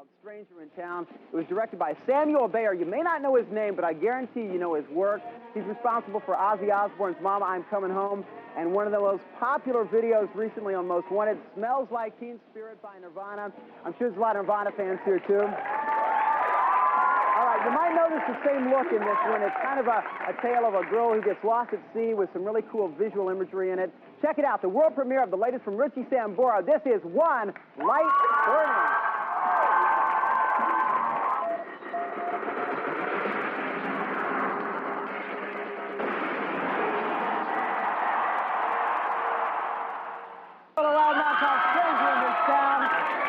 called Stranger in Town. It was directed by Samuel Bayer. You may not know his name, but I guarantee you know his work. He's responsible for Ozzy Osbourne's Mama, I'm Coming Home, and one of the most popular videos recently on Most Wanted, Smells Like Teen Spirit by Nirvana. I'm sure there's a lot of Nirvana fans here, too. All right, you might notice the same look in this one. It's kind of a tale of a girl who gets lost at sea with some really cool visual imagery in it. Check it out, the world premiere of the latest from Rcihie Sambora. This is One Light Burning.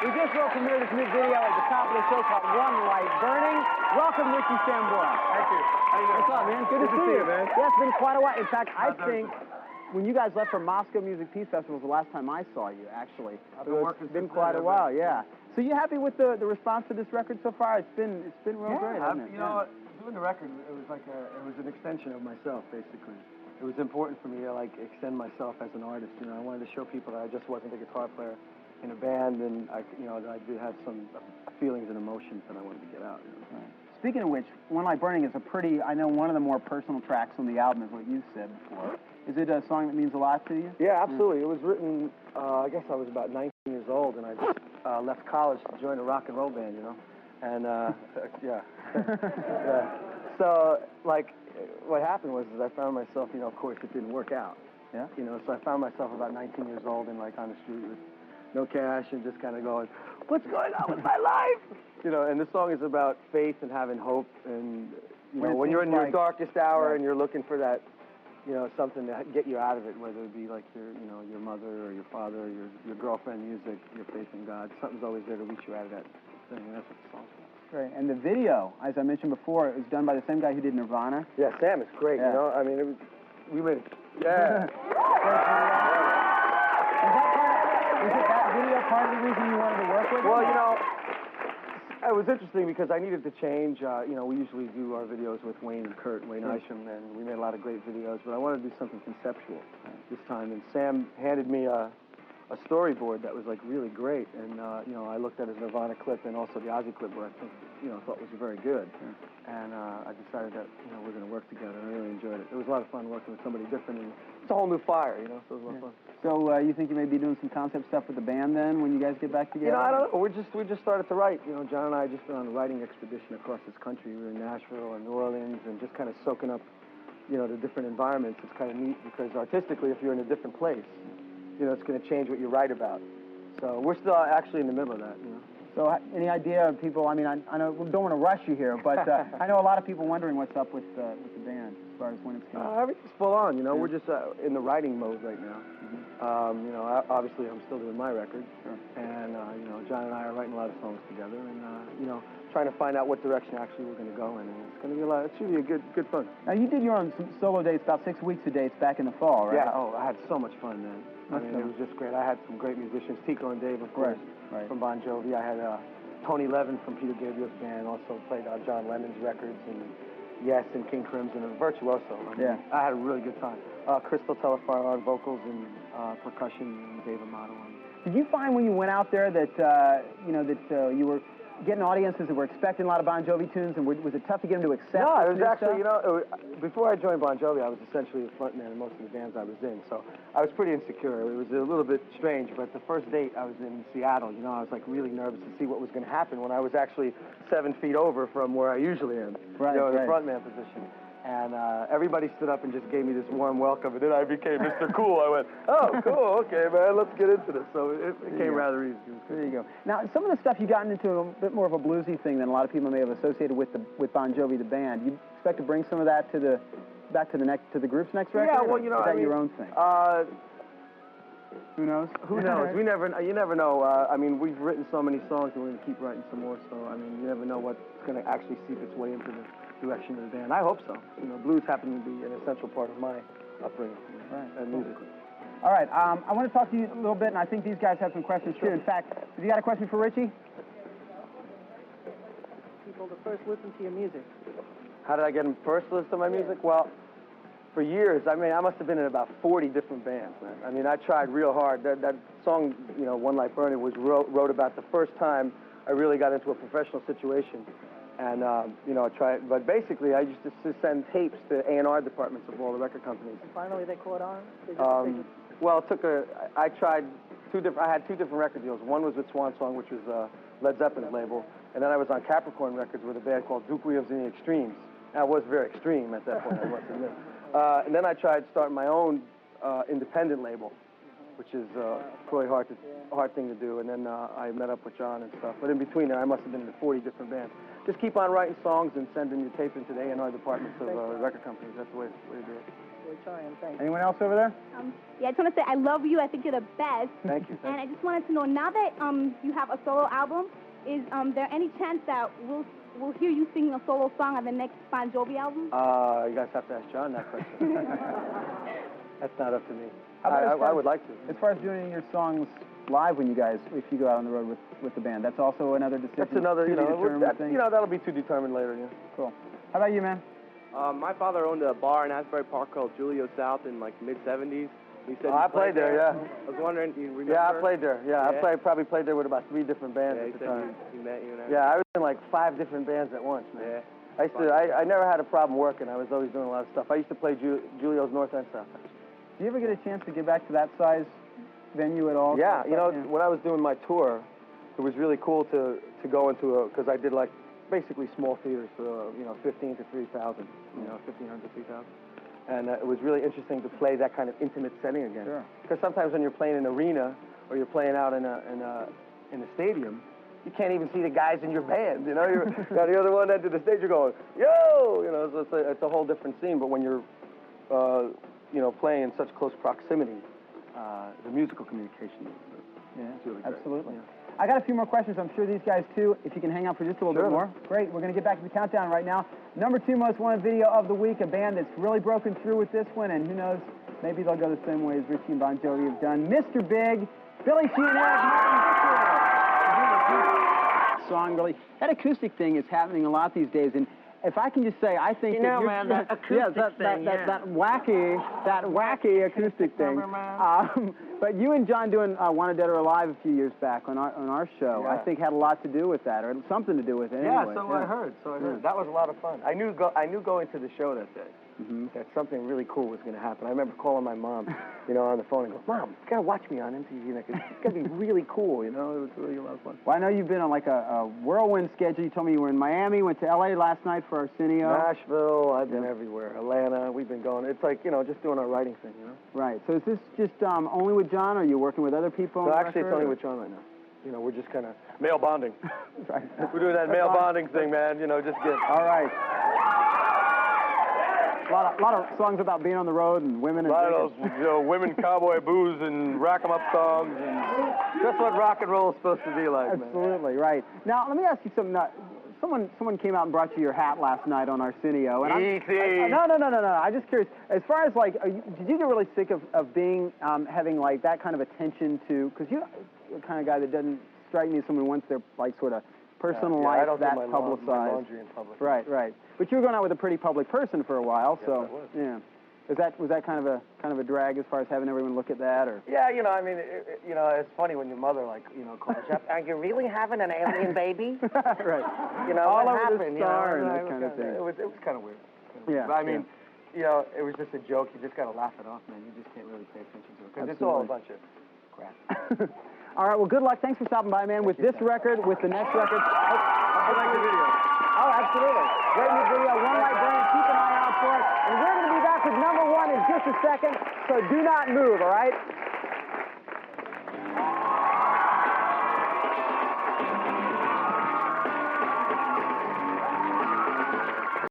We just will premiere this new video at the top of the show called One Light Burning. Welcome, Rcihie Sambora. Thank you. How you doing? What's up, man? Good to see you, man. Yeah, it's been quite a while. In fact, I think when you guys left for Moscow Music Peace Festival was the last time I saw you, actually. I've been working It's been quite a while, yeah. So you happy with the response to this record so far? It's been real great, hasn't it? You know, doing the record, it was like it was an extension of myself, basically. It was important for me to like extend myself as an artist. You know, I wanted to show people that I just wasn't a guitar player in a band, and I did have some feelings and emotions that I wanted to get out. You know? Right. Speaking of which, One Light Burning is a pretty, I know one of the more personal tracks on the album is what you said before. Is it a song that means a lot to you? Yeah, absolutely. It was written, I guess I was about 19 years old, and I just left college to join a rock and roll band, you know? And, yeah. Yeah. So, like, what happened was I found myself, you know, of course, it didn't work out. Yeah. You know, so I found myself about 19 years old and, like, on the street with no cash and just kind of going, what's going on with my life? You know, and the song is about faith and having hope, and, you know, when you're in your darkest hour and you're looking for that, you know, something to get you out of it, whether it be like your, you know, your mother or your father or your girlfriend, music, your faith in God, something's always there to reach you out of that thing, and that's what the song's about. Great. And the video, as I mentioned before, it was done by the same guy who did Nirvana. Yeah, Sam is great, you know? I mean, it was, we went, yeah. Was it that video part of the reason you wanted to work with him? Well, you know, it was interesting because I needed to change. You know, we usually do our videos with Wayne and Kurt, Wayne Isham, and we made a lot of great videos, but I wanted to do something conceptual this time. And Sam handed me a storyboard that was like really great, and you know, I looked at his Nirvana clip and also the Ozzy clip, where I think, you know, thought was very good. And I decided that, you know, we're going to work together. I really enjoyed it. It was a lot of fun working with somebody different, and it's a whole new fire, you know, so it was a lot of fun. So you think you may be doing some concept stuff with the band then when you guys get back together? You know, I don't know. We just started to write. You know, John and I just been on a writing expedition across this country. We were in Nashville and New Orleans and just kind of soaking up, you know, the different environments. It's kind of neat because artistically, if you're in a different place, you know, it's going to change what you write about. So we're still actually in the middle of that, you know. So any idea of people, I mean, I know we don't want to rush you here, but I know a lot of people wondering what's up with the band as far as when it's going. Everything's full on, you know. We're just in the writing mode right now. You know, obviously I'm still doing my record, and you know, John and I are writing a lot of songs together, and you know, trying to find out what direction actually we're going to go in, and it's going to be a lot. It should be a good fun. Now you did your own solo dates, about 6 weeks of dates back in the fall, right? Yeah. Oh, I had so much fun, man. I mean, it was just great. I had some great musicians, Tico and Dave, of course, from Bon Jovi. I had Tony Levin from Peter Gabriel's band, also played on John Lennon's records, and Yes, and King Crimson, and virtuoso. I mean, I had a really good time. Crystal Telefar on vocals and percussion, and Dave Amato. Did you find when you went out there that you know, that you were getting audiences that were expecting a lot of Bon Jovi tunes, and was it tough to get them to accept? No, it was actually, you know, before I joined Bon Jovi, I was essentially a frontman in most of the bands I was in, so I was pretty insecure. It was a little bit strange, but the first date I was in Seattle, you know, I was like really nervous to see what was going to happen when I was actually 7 feet over from where I usually am, you know, the frontman position. And everybody stood up and just gave me this warm welcome, and then I became Mr. Cool. I went, oh, cool, okay, man, let's get into this. So it came rather easy. There you go. Now, some of the stuff you gotten into a bit more of a bluesy thing than a lot of people may have associated with Bon Jovi, the band. You expect to bring some of that to back to the group's next record? Yeah, well, you know, is that your own thing? Who knows? Who knows? You never know. I mean, we've written so many songs, and we're going to keep writing some more. So, I mean, you never know what's going to actually seep its way into the direction of the band. I hope so. You know, blues happen to be an essential part of my upbringing and music. All right, I want to talk to you a little bit, and I think these guys have some questions too. In fact, have you got a question for Rcihie? People to first listen to your music. How did I get them first to listen to my music? Well, for years, I mean, I must have been in about 40 different bands, man. I mean, I tried real hard. That song, you know, One Light Burning, was wrote about the first time I really got into a professional situation. And, you know, but basically I used to send tapes to A&R departments of all the record companies. And finally they caught on? Well, it took I had two different record deals. One was with Swan Song, which was Led Zeppelin's label, and then I was on Capricorn Records with a band called Duke of the Extremes. Now, it was very extreme at that point, I must admit. And then I tried starting my own independent label, which is really hard thing to do. And then I met up with John and stuff. But in between there, I must have been in 40 different bands. Just keep on writing songs and sending your tape into the A&R departments of record companies. That's the way to do it. We're trying, thanks. Anyone else over there? Yeah, I just want to say I love you. I think you're the best. Thank you. And I just wanted to know, now that you have a solo album, is there any chance that we'll hear you singing a solo song on the next Bon Jovi album? You guys have to ask John that question. That's not up to me. I would like to. As far as doing your songs live when if you go out on the road with the band, that's also another decision? That's another, that'll be to determine later, yeah. Cool. How about you, man? My father owned a bar in Asbury Park called Julio South in like mid-'70s. He said I played there, yeah. I was wondering, you remember? Yeah, I played there. Yeah, I probably played there with about 3 different bands Yeah, at the time. he met you and everything. Yeah, I was in like 5 different bands at once, man. Yeah. I never had a problem working. I was always doing a lot of stuff. I used to play Julio's North and South. Do you ever get a chance to get back to that size venue at all? Yeah, you know, when I was doing my tour, it was really cool to go into because I did like basically small theaters for, 15 to 3,000, 1,500 to 3,000. And it was really interesting to play that kind of intimate setting again. Sure. Because sometimes when you're playing in an arena or you're playing out in a stadium, you can't even see the guys in your band, You're the other one that did the stage, you're going, yo! So it's a whole different scene. But when you're, playing in such close proximity, the musical communication is really great. Absolutely. Yeah. I got a few more questions. I'm sure these guys, too, if you can hang out for just a little bit more. Great. We're going to get back to the countdown right now. Number 2 most wanted video of the week, a band that's really broken through with this one, and who knows, maybe they'll go the same way as Rcihie and Bon Jovi have done. Mr. Big, Billy Sheehan and Eric Martin. Song, really. That acoustic thing is happening a lot these days, and if I can just say, I think that acoustic thing, that wacky acoustic thing. But you and John doing Wanted Dead or Alive a few years back on our show, I think had a lot to do with that, or something to do with it. Yeah, anyway. I heard. That was a lot of fun. I knew going to the show that day that something really cool was going to happen. I remember calling my mom, on the phone and go, Mom, you got to watch me on MTV. It's going to be really cool, It was really a lot of fun. Well, I know you've been on like a whirlwind schedule. You told me you were in Miami, went to L.A. last night for Arsenio. Nashville, I've been everywhere. Atlanta, we've been going. It's like, just doing our writing thing, Right. So is this just only with John, or are you working with other people? No, actually, it's only with John right now. We're just kind of male bonding. Right. We're doing that male bonding thing, man. Just get... All right. A lot of songs about being on the road and women and a lot of those, women, cowboy booze and rack 'em up songs, and that's what rock and roll is supposed to be like, man. Absolutely, right. Now, let me ask you something. Someone came out and brought you your hat last night on Arsenio. And No. I'm just curious. As far as, did you get really sick of being, having, that kind of attention to, because you're the kind of guy that doesn't strike me as someone who wants their, sort of personal life that publicized. My laundry in public. Right. But you were going out with a pretty public person for a while, so yes, I was. Yeah. Was that kind of a drag as far as having everyone look at that, or? Yeah, it's funny when your mother calls you up. Are you really having an alien baby? Right. All over happened? The star and that kind of thing. It was kind of weird. Yeah. But I mean, it was just a joke. You just got to laugh it off, man. You just can't really pay attention to it because it's all a bunch of crap. All right, well, good luck. Thanks for stopping by, man. With this record, with the next record. I like the video. Oh, absolutely. Great new video, One Light Brand. Keep an eye out for it. And we're going to be back with number 1 in just a second, so do not move, all right?